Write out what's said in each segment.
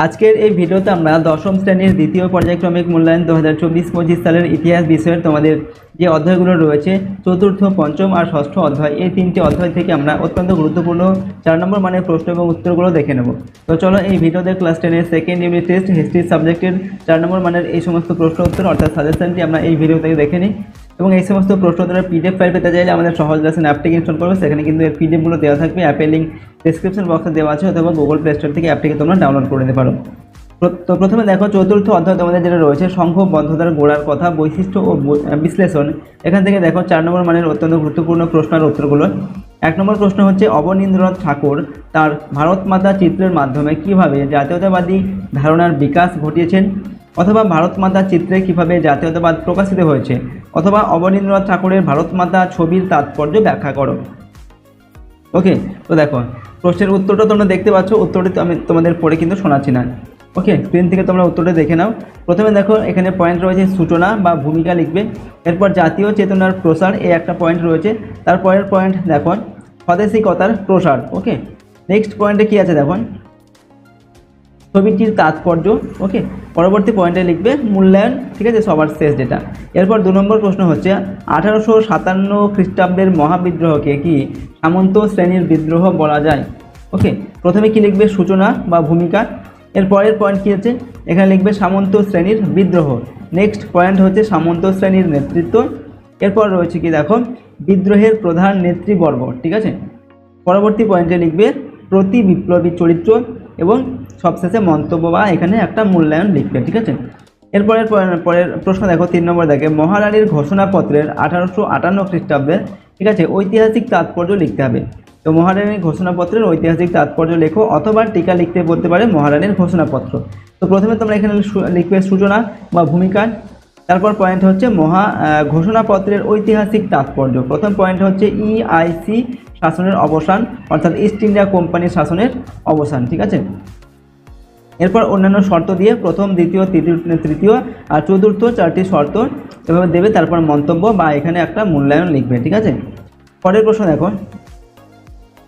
আজকের এই ভিডিওতে আমরা দশম শ্রেণীর দ্বিতীয় পর্যায়ক্রমিক মূল্যায়ন 2024-25 সালের ইতিহাস বিষয়ের তোমাদের যে অধ্যায়গুলো রয়েছে চতুর্থ, পঞ্চম আর ষষ্ঠ অধ্যায়, এই তিনটি অধ্যায় থেকে আমরা অত্যন্ত গুরুত্বপূর্ণ 4 নম্বর মানের প্রশ্ন এবং উত্তরগুলো দেখে নেব। তো চলো এই ভিডিওতে ক্লাস 10-এর সেকেন্ড ইউনিট টেস্ট হিস্ট্রি সাবজেক্টের 4 নম্বর মানের এই সমস্ত প্রশ্ন উত্তর অর্থাৎ সাজেশনটি আমরা এই ভিডিও থেকে দেখে নিই। এবং এই সমস্ত প্রশ্ন উত্তরের পিডিএফ ফাইল পেতে চাইলে আমাদের সহজ লেসন অ্যাপটিকে ইনস্টল করবে, সেখানে কিন্তু এর পিডিএফগুলো দেওয়া থাকবে। অ্যাপের লিঙ্ক ডেসক্রিপশন বক্সে দেওয়া আছে, অথবা গুগল প্লে স্টোর থেকে অ্যাপটিকে তোমরা ডাউনলোড করে নিতে পারো। তো প্রথমে দেখো চতুর্থ অধ্যায় তোমাদের যেটা রয়েছে সংঘ বন্ধতার গোড়ার কথা, বৈশিষ্ট্য ও বিশ্লেষণ। এখান থেকে দেখো 4 নম্বর মানের অত্যন্ত গুরুত্বপূর্ণ প্রশ্নের উত্তরগুলো। 1 নম্বর প্রশ্ন হচ্ছে অবনীন্দ্রনাথ ঠাকুর তার ভারত মাতা চিত্রের মাধ্যমে কিভাবে জাতীয়তাবাদী ধারণার বিকাশ ঘটিয়েছেন, অথবা ভারত মাতা চিত্রে কিভাবে জাতীয়তাবাদ প্রকাশিত হয়েছে, অথবা অবনীন্দ্রনাথ ঠাকুরের ভারত মাতা ছবির তাৎপর্য ব্যাখ্যা করো। ওকে, তো দেখো প্রশ্নের উত্তরটা তোমরা দেখতে পাচ্ছ, উত্তরটি আমি তোমাদের পড়ে কিন্তু শোনাচ্ছি না। ওকে, স্ক্রিন থেকে তোমরা উত্তরটা দেখে নাও। প্রথমে দেখো এখানে পয়েন্ট রয়েছে সূচনা বা ভূমিকা লিখবে, এরপর জাতীয় চেতনার প্রসার এই একটা পয়েন্ট রয়েছে, তারপরের পয়েন্ট দেখো স্বদেশিকতার প্রসার। ওকে, নেক্সট পয়েন্টে কি আছে দেখো ছবিটির তাৎপর্য। ওকে, পরবর্তী পয়েন্টে লিখবে মূল্যায়ন, ঠিক আছে, সবার শেষ যেটা। এরপর 2 নম্বর প্রশ্ন হচ্ছে 1857 খ্রিস্টাব্দের মহাবিদ্রোহকে কি সামন্ত শ্রেণীর বিদ্রোহ বলা যায়। ওকে, প্রথমে কি লিখবে সূচনা বা ভূমিকা, এর পরের পয়েন্ট কী আছে এখানে লিখবে সামন্ত শ্রেণীর বিদ্রোহ। নেক্সট পয়েন্ট হচ্ছে সামন্ত শ্রেণীর নেতৃত্ব, এরপর রয়েছে কি দেখো বিদ্রোহের প্রধান নেতৃবর্গ, ঠিক আছে। পরবর্তী পয়েন্টে লিখবে প্রতি বিপ্লবী চরিত্র, এবং সবশেষে মন্তব্য বা এখানে একটা মূল্যায়ন লিখবে, ঠিক আছে। পরের প্রশ্ন দেখো 3 নম্বর দেখে মহারানীর ঘোষণাপত্রের 1858 খ্রিস্টাব্দের, ঠিক আছে, ঐতিহাসিক তাৎপর্য লিখতে হবে। তো মহারানীর ঘোষণাপত্রের ঐতিহাসিক তাৎপর্য লেখো, অথবা টিকা লিখতে বলতে পারে মহারানীর ঘোষণাপত্র। তো প্রথমে তোমরা এখানে লিখবে সূচনা বা ভূমিকা, তারপর পয়েন্ট হচ্ছে ঘোষণাপত্রের ঐতিহাসিক তাৎপর্য। প্রথম পয়েন্ট হচ্ছে EIC শাসনের অবসান, অর্থাৎ ইস্ট ইন্ডিয়া কোম্পানির শাসনের অবসান, ঠিক আছে। এরপর অন্যান্য শর্ত দিয়ে প্রথম, দ্বিতীয়, তৃতীয় আর চতুর্থ 4টি শর্ত এভাবে দেবে, তারপর মন্তব্য বা এখানে একটা মূল্যায়ন লিখবে, ঠিক আছে। পরের প্রশ্ন দেখো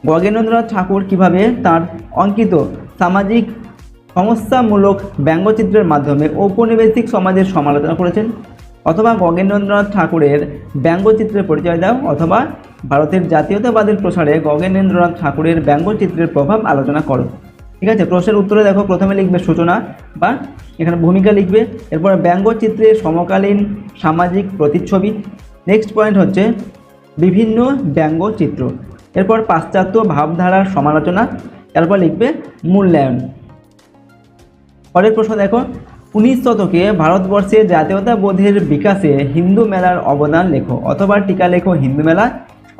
গগনেন্দ্রনাথ ঠাকুর কিভাবে তার অঙ্কিত সামাজিক সমস্যামূলক ব্যঙ্গচিত্রের মাধ্যমে ঔপনিবেশিক সমাজের সমালোচনা করেছেন, অথবা গগনেন্দ্রনাথ ঠাকুরের ব্যঙ্গচিত্রের পরিচয় দাও, অথবা ভারতের জাতীয়তাবাদের প্রসারে গগনেন্দ্রনাথ ঠাকুরের ব্যঙ্গচিত্রের প্রভাব আলোচনা করো, ঠিক আছে। প্রশ্নের উত্তরে দেখো প্রথমে লিখবে সূচনা বা এখানে ভূমিকা লিখবে, এরপর ব্যঙ্গচিত্রে সমকালীন সামাজিক প্রতিচ্ছবি। নেক্সট পয়েন্ট হচ্ছে বিভিন্ন ব্যঙ্গচিত্র, এরপর পাশ্চাত্য ভাবধারার সমালোচনা, এরপর লিখবে মূল্যায়ন। পরের প্রশ্ন দেখো 19 শতকে ভারতবর্ষে জাতীয়তাবোধের বিকাশে হিন্দু মেলার অবদান লেখো, অথবা টিকা লেখো হিন্দু মেলা,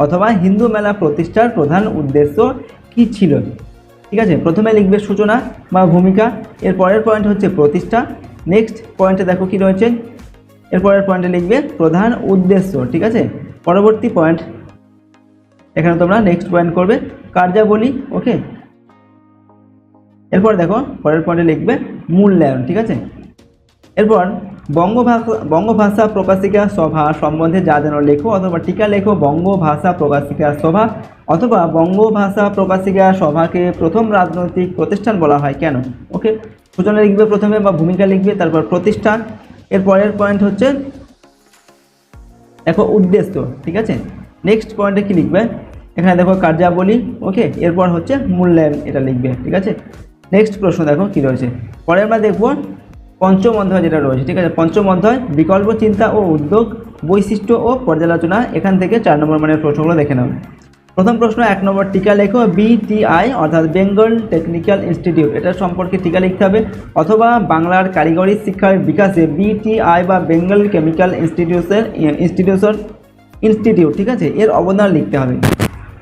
অথবা হিন্দু মেলা প্রতিষ্ঠার প্রধান উদ্দেশ্য কী ছিল, ঠিক আছে। প্রথমে লিখবে সূচনা বা ভূমিকা, এর পরের পয়েন্ট হচ্ছে প্রতিষ্ঠা। নেক্সট পয়েন্টে দেখো কি রয়েছে, এরপরের পয়েন্টে লিখবে প্রধান উদ্দেশ্য, ঠিক আছে। পরবর্তী পয়েন্ট এখানে তোমরা নেক্সট পয়েন্ট করবে কার্যাবলী। ওকে, এরপর দেখো পরের পয়েন্টে লিখবে মূল্যায়ন, ঠিক আছে। এরপর বঙ্গভাষা প্রকাশিকা সভা সম্বন্ধে যা যেন লেখো, অথবা টিকা লেখো বঙ্গভাষা প্রকাশিকা সভা, অথবা বঙ্গভাষা প্রকাশিকা সভাকে প্রথম রাজনৈতিক প্রতিষ্ঠান বলা হয় কেন। ওকে, সূচনা লিখবে প্রথমে বা ভূমিকা লিখবে, তারপর প্রতিষ্ঠান। এর পরের পয়েন্ট হচ্ছে দেখো উদ্দেশ্য, ঠিক আছে। নেক্সট পয়েন্টে কি লিখবে এখানে দেখো কার্যাবলী। ওকে, এরপর হচ্ছে মূল্যায়ন, এটা লিখবে, ঠিক আছে। নেক্সট প্রশ্ন দেখো কি রয়েছে, পরে আমরা দেখব পঞ্চম অধ্যায় যেটা রয়েছে, ঠিক আছে। পঞ্চম অধ্যায় বিকল্প চিন্তা ও উদ্যোগ, বৈশিষ্ট্য ও পর্যালোচনা। এখান থেকে 4 নম্বর মানের প্রশ্নগুলো দেখে নাও। প্রথম প্রশ্ন 1 নম্বর টিকা লেখো BTI অর্থাৎ বেঙ্গল টেকনিক্যাল ইনস্টিটিউট, এটা সম্পর্কে টিকা লিখতে হবে, অথবা বাংলার কারিগরি শিক্ষার বিকাশে BTI বা বেঙ্গল কেমিক্যাল ইনস্টিটিউট, ঠিক আছে, এর অবদান লিখতে হবে।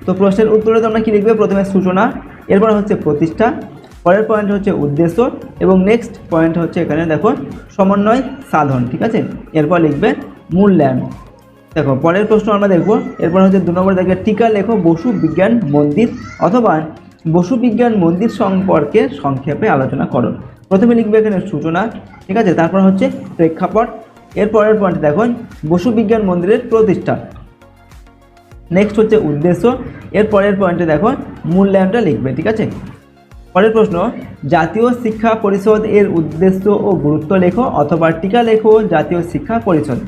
তো প্রশ্নের উত্তরে তোমরা কি লিখবে, প্রথমে সূচনা, এরপর হচ্ছে প্রতিষ্ঠা, পরের পয়েন্ট হচ্ছে উদ্দেশ্য, এবং নেক্সট পয়েন্ট হচ্ছে এখানে দেখো সমন্বয় সাধন, ঠিক আছে। এরপর লিখবে মূল্যায়ন। দেখো পরের প্রশ্ন আমরা দেখব, এরপর হচ্ছে 2 নম্বর দেখবে টিকা লেখো বসু বিজ্ঞান মন্দির, অথবা বসু বিজ্ঞান মন্দির সম্পর্কে সংক্ষেপে আলোচনা করো। প্রথমে লিখবে এখানে সূচনা, ঠিক আছে, তারপর হচ্ছে প্রেক্ষাপট। এর পরের পয়েন্ট দেখো বসু বিজ্ঞান মন্দিরের প্রতিষ্ঠা। নেক্সট হচ্ছে উদ্দেশ্য, এর পরের পয়েন্টে দেখো মূল্যায়নটা লিখবে, ঠিক আছে। পরের প্রশ্ন, জাতীয় শিক্ষা পরিষদ এর উদ্দেশ্য ও গুরুত্ব লেখো অথবা টিকা লেখো জাতীয় শিক্ষা পরিষদ।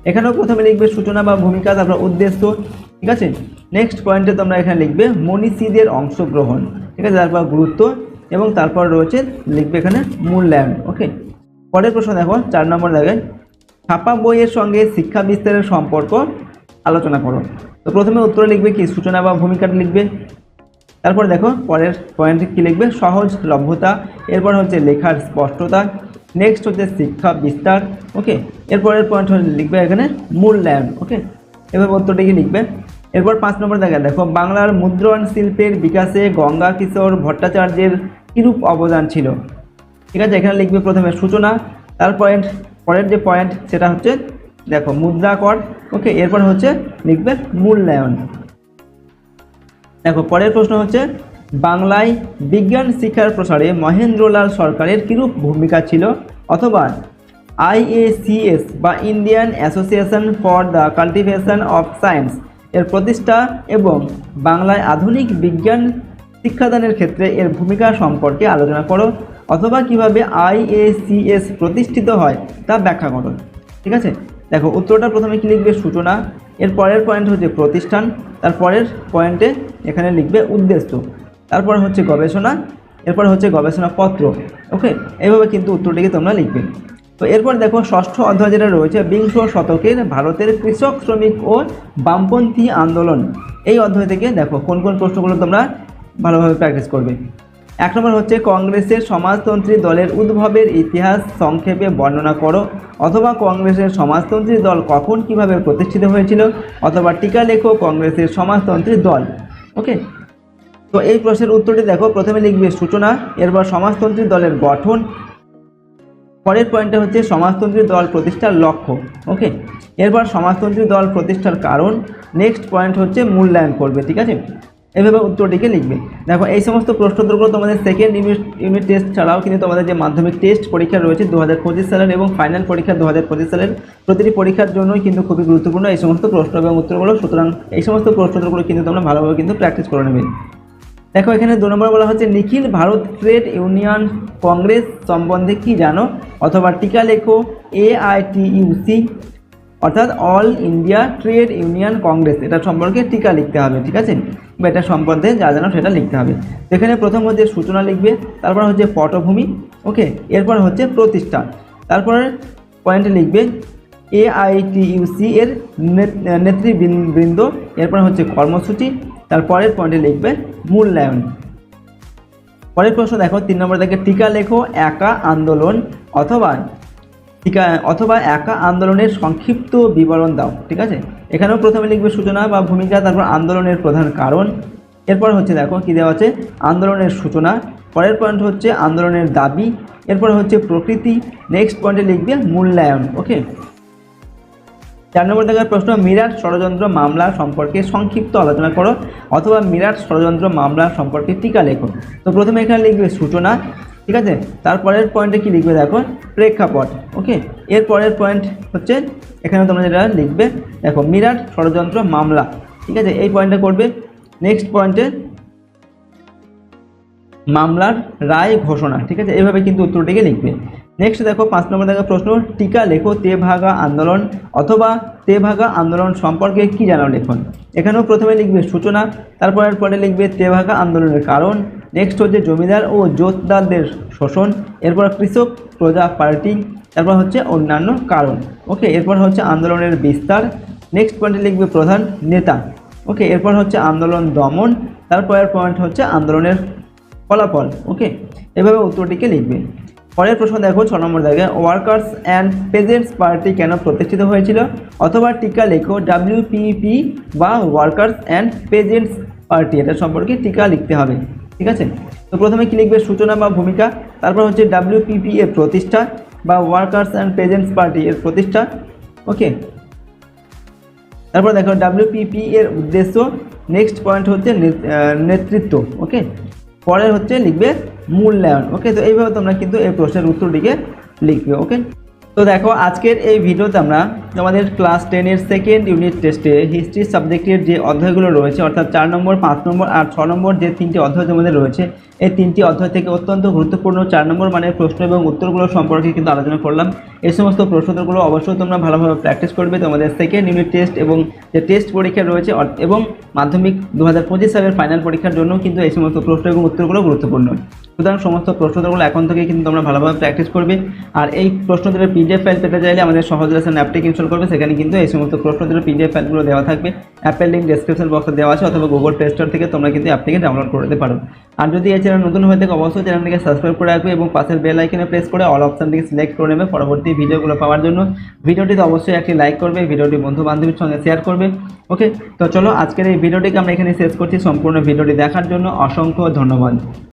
এখানেও প্রথমে লিখবে সূচনা বা ভূমিকা, তারপর উদ্দেশ্য, ঠিক আছে। নেক্সট পয়েন্টে তোমরা এখানে লিখবে মনীষীদের অংশগ্রহণ, ঠিক আছে, তারপর গুরুত্ব এবং তারপর রয়েছে লিখবে এখানে মূল্যায়ন। ওকে, পরের প্রশ্ন দেখো 4 নম্বর জায়গায়, ছাপা বইয়ের সঙ্গে শিক্ষা বিস্তারের সম্পর্ক আলোচনা করো। তো প্রথমে উত্তরে লিখবে কি সূচনা বা ভূমিকাটা লিখবে, তারপর দেখো পরের পয়েন্টে কি লিখবে সহজলভ্যতা, এরপর হচ্ছে লেখার স্পষ্টতা, নেক্সট হচ্ছে শিক্ষা বিস্তার। ওকে, এরপরের পয়েন্ট লিখবে এখানে মূল্যায়ন। ওকে, এবার উত্তরটিকে লিখবে। এরপর 5 নম্বর জায়গায় দেখো বাংলার মুদ্রণ শিল্পের বিকাশে গঙ্গা কিশোর ভট্টাচার্যের কিরূপ অবদান ছিল। ঠিক আছে, এখানে লিখবে প্রথমে সূচনা, পরের যে পয়েন্ট সেটা হচ্ছে দেখো মুদ্রাকর। ওকে, এরপর হচ্ছে লিখবে মূল্যায়ন। দেখো পরের প্রশ্ন হচ্ছে বাংলায় বিজ্ঞান শিক্ষার প্রসারে মহেন্দ্রলাল সরকারের কিরূপ ভূমিকা ছিল অথবা IACS বা Indian association for the cultivation of science এর প্রতিষ্ঠা এবং বাংলায় আধুনিক বিজ্ঞান শিক্ষাদানের ক্ষেত্রে এর ভূমিকা সম্পর্কে আলোচনা করো অথবা কিভাবে IACS প্রতিষ্ঠিত হয় তা ব্যাখ্যা করো। ঠিক আছে, দেখো উত্তরটা প্রথমে কি লিখবে সূচনা, এর পরের পয়েন্ট হচ্ছে প্রতিষ্ঠান, তারপরের পয়েন্টে এখানে লিখবে উদ্দেশ্য, তারপর হচ্ছে গবেষণা, এরপর হচ্ছে গবেষণাপত্র। ওকে, এইভাবে কিন্তু উত্তরটিকে তোমরা লিখবে। তো এরপর দেখো ষষ্ঠ অধ্যায় যেটা রয়েছে বিংশ শতকের ভারতের কৃষক শ্রমিক ও বামপন্থী আন্দোলন। এই অধ্যায় থেকে দেখো কোন কোন প্রশ্নগুলো তোমরা ভালোভাবে প্র্যাকটিস করবে। 1 নম্বর হচ্ছে কংগ্রেসের সমাজতন্ত্রী দলের উদ্ভবের ইতিহাস সংক্ষেপে বর্ণনা করো অথবা কংগ্রেসের সমাজতন্ত্রী দল কখন কিভাবে প্রতিষ্ঠিত হয়েছিল অথবা টিকা লেখো কংগ্রেসের সমাজতন্ত্রী দল। ওকে, তো এই প্রশ্নের উত্তরটি দেখো প্রথমে লিখবে সূচনা, এরপর সমাজতন্ত্রী দলের গঠন, পরের পয়েন্টটা হচ্ছে সমাজতন্ত্রী দল প্রতিষ্ঠার লক্ষ্য। ওকে, এরপর সমাজতন্ত্রী দল প্রতিষ্ঠার কারণ, নেক্সট পয়েন্ট হচ্ছে মূল্যায়ন করবে। ঠিক আছে, এভাবে উত্তরটিকে লিখবে। দেখো এই সমস্ত প্রশ্নোত্তরগুলো তোমাদের সেকেন্ড ইউনিট টেস্ট ছাড়াও কিন্তু তোমাদের যে মাধ্যমিক টেস্ট পরীক্ষা রয়েছে 2025 সালের এবং ফাইনাল পরীক্ষা 2025 সালের প্রতিটি পরীক্ষার জন্যই কিন্তু খুবই গুরুত্বপূর্ণ এই সমস্ত প্রশ্ন এবং উত্তরগুলো। সুতরাং এই সমস্ত প্রশ্নোত্তরগুলো কিন্তু তোমরা ভালোভাবে কিন্তু প্র্যাকটিস করে নেবে। দেখো এখানে 2 নম্বর বলা হচ্ছে নিখিল ভারত ট্রেড ইউনিয়ন কংগ্রেস সম্বন্ধে কি জানো অথবা টিকা লেখো AITUC অর্থাৎ all India trade union Congress, এটা সম্পর্কে টিকা লিখতে হবে। ঠিক আছে, বা এটা সম্বন্ধে যা জানো সেটা লিখতে হবে। এখানে প্রথম হচ্ছে সূচনা লিখবে, তারপর হচ্ছে পটভূমি। ওকে, এরপর হচ্ছে প্রতিষ্ঠা, তারপরে পয়েন্টে লিখবে AITUC এর নেতৃবৃন্দ, এরপর হচ্ছে কর্মসূচি, তারপরের পয়েন্টে লিখবে মূল্যায়ন। পরের প্রশ্ন দেখো 3 নম্বর থেকে টিকা লেখো একা আন্দোলন অথবা একা আন্দোলনের সংক্ষিপ্ত বিবরণ দাও। ঠিক আছে, এখানেও প্রথমে লিখবে সূচনা বা ভূমিকা, তারপর আন্দোলনের প্রধান কারণ, এরপর হচ্ছে দেখো কি দেওয়া আছে আন্দোলনের সূচনা, পরের পয়েন্ট হচ্ছে আন্দোলনের দাবি, এরপর হচ্ছে প্রকৃতি, নেক্সট পয়েন্টে লিখবে মূল্যায়ন। ওকে, 4 নম্বর দেখার প্রশ্ন মিরাট ষড়যন্ত্র মামলা সম্পর্কে সংক্ষিপ্ত আলোচনা করো অথবা মিরাট ষড়যন্ত্র মামলা সম্পর্কে টিকা লেখো। তো প্রথমে এখানে লিখবে সূচনা, ঠিক আছে, তারপরের পয়েন্টে কি লিখবে দেখো প্রেক্ষাপট। ওকে, এর পরের পয়েন্ট হচ্ছে এখানে তোমরা যেটা লিখবে দেখো মিরাট ষড়যন্ত্র মামলা। ঠিক আছে, এই পয়েন্টটা করবে। নেক্সট পয়েন্টে মামলার রায় ঘোষণা। ঠিক আছে, এইভাবে কিন্তু উত্তরটিকে লিখবে। নেক্সট দেখো 5 নম্বর দেখা প্রশ্ন টিকা লেখো তেভাগা আন্দোলন অথবা তেভাগা আন্দোলন সম্পর্কে কি জানো লেখন। এখানেও প্রথমে লিখবে সূচনা, তারপরের পরে লিখবে তেভাগা আন্দোলনের কারণ, নেক্সট হচ্ছে জমিদার ও জোতদারদের শোষণ, এরপর কৃষক প্রজা পার্টি, তারপর হচ্ছে অন্যান্য কারণ। ওকে, এরপর হচ্ছে আন্দোলনের বিস্তার, নেক্সট পয়েন্টে লিখবে প্রধান নেতা। ওকে, এরপর হচ্ছে আন্দোলন দমন, তারপরের পয়েন্ট হচ্ছে আন্দোলনের ফলাফল। ওকে, এভাবে উত্তরটিকে লিখবে। পরের প্রশ্ন দেখো 6 নম্বর জায়গায় ওয়ার্কার্স অ্যান্ড পেজেন্টস পার্টি কেন প্রতিষ্ঠিত হয়েছিল অথবা টিকা লেখো WPP বা ওয়ার্কার্স অ্যান্ড পেজেন্টস পার্টি, এটা সম্পর্কে টিকা লিখতে হবে। ঠিক আছে, তো প্রথমে কি লিখবে সূচনা বা ভূমিকা, তারপর হচ্ছে WPP এর প্রতিষ্ঠা বা ওয়ার্কার্স অ্যান্ড পেজেন্টস পার্টি এর প্রতিষ্ঠা। ওকে, তারপর দেখো WPP এর উদ্দেশ্য, নেক্সট পয়েন্ট হচ্ছে নেতৃত্ব। ওকে, পরের হচ্ছে লিখবে মূল্যায়ন। ওকে, তো এইভাবে তোমরা কিন্তু এই প্রশ্নের উত্তরটিকে লিখবে। ওকে, তো দেখো আজকের এই ভিডিওতে আমরা তোমাদের ক্লাস 10-এর সেকেন্ড ইউনিট টেস্টে হিস্ট্রি সাবজেক্টের যে অধ্যায়গুলো রয়েছে অর্থাৎ 4 নম্বর 5 নম্বর আর 6 নম্বর যে 3টি অধ্যায় তোমাদের রয়েছে এই 3টি অধ্যায় থেকে অত্যন্ত গুরুত্বপূর্ণ 4 নম্বর মানের প্রশ্ন এবং উত্তরগুলো সম্পর্কে কিন্তু আলোচনা করলাম। এই সমস্ত প্রশ্নোত্তরগুলো অবশ্যই তোমরা ভালোভাবে প্র্যাকটিস করবে তোমাদের সেকেন্ড ইউনিট টেস্ট এবং যে টেস্ট পরীক্ষা রয়েছে এবং মাধ্যমিক 2025 সালের ফাইনাল পরীক্ষার জন্য কিন্তু এই সমস্ত প্রশ্ন এবং উত্তরগুলো গুরুত্বপূর্ণ। সুতরাং সমস্ত প্রশ্নোত্তরগুলো এখন থেকে কিন্তু তোমরা ভালোভাবে প্র্যাকটিস করবে। আর এই প্রশ্নোত্তরের পিডিএফ ফাইল পেতে চাইলে আমাদের সহজ লেসন অ্যাপটি ইনস্টল করবে, সেখানে কিন্তু এই সমস্ত প্রশ্নোত্তরের পিডিএফ ফাইলগুলো দেওয়া থাকবে। অ্যাপের লিঙ্ক ডেসক্রিপশন বক্সে দেওয়া আছে অথবা গুগল প্লে স্টোর থেকে তোমরা কিন্তু অ্যাপটিকে ডাউনলোড করে নিতে পারো। আর যদি এই চ্যানেল নতুন হয়ে থাকে অবশ্যই চ্যানেলটিকে সাবস্ক্রাইব করে রাখবে এবং পাশের বেল আইকনে প্রেস করে অল অপশনটিকে সিলেক্ট করে নেবে পরবর্তী ভিডিওগুলো পাওয়ার জন্য। ভিডিওটিতে অবশ্যই একটি লাইক করবে, ভিডিওটি বন্ধু বান্ধবীর সঙ্গে শেয়ার করবে। ওকে, তো চলো আজকের এই ভিডিওটিকে আমরা এখানে শেষ করছি। সম্পূর্ণ ভিডিওটি দেখার জন্য অসংখ্য ধন্যবাদ।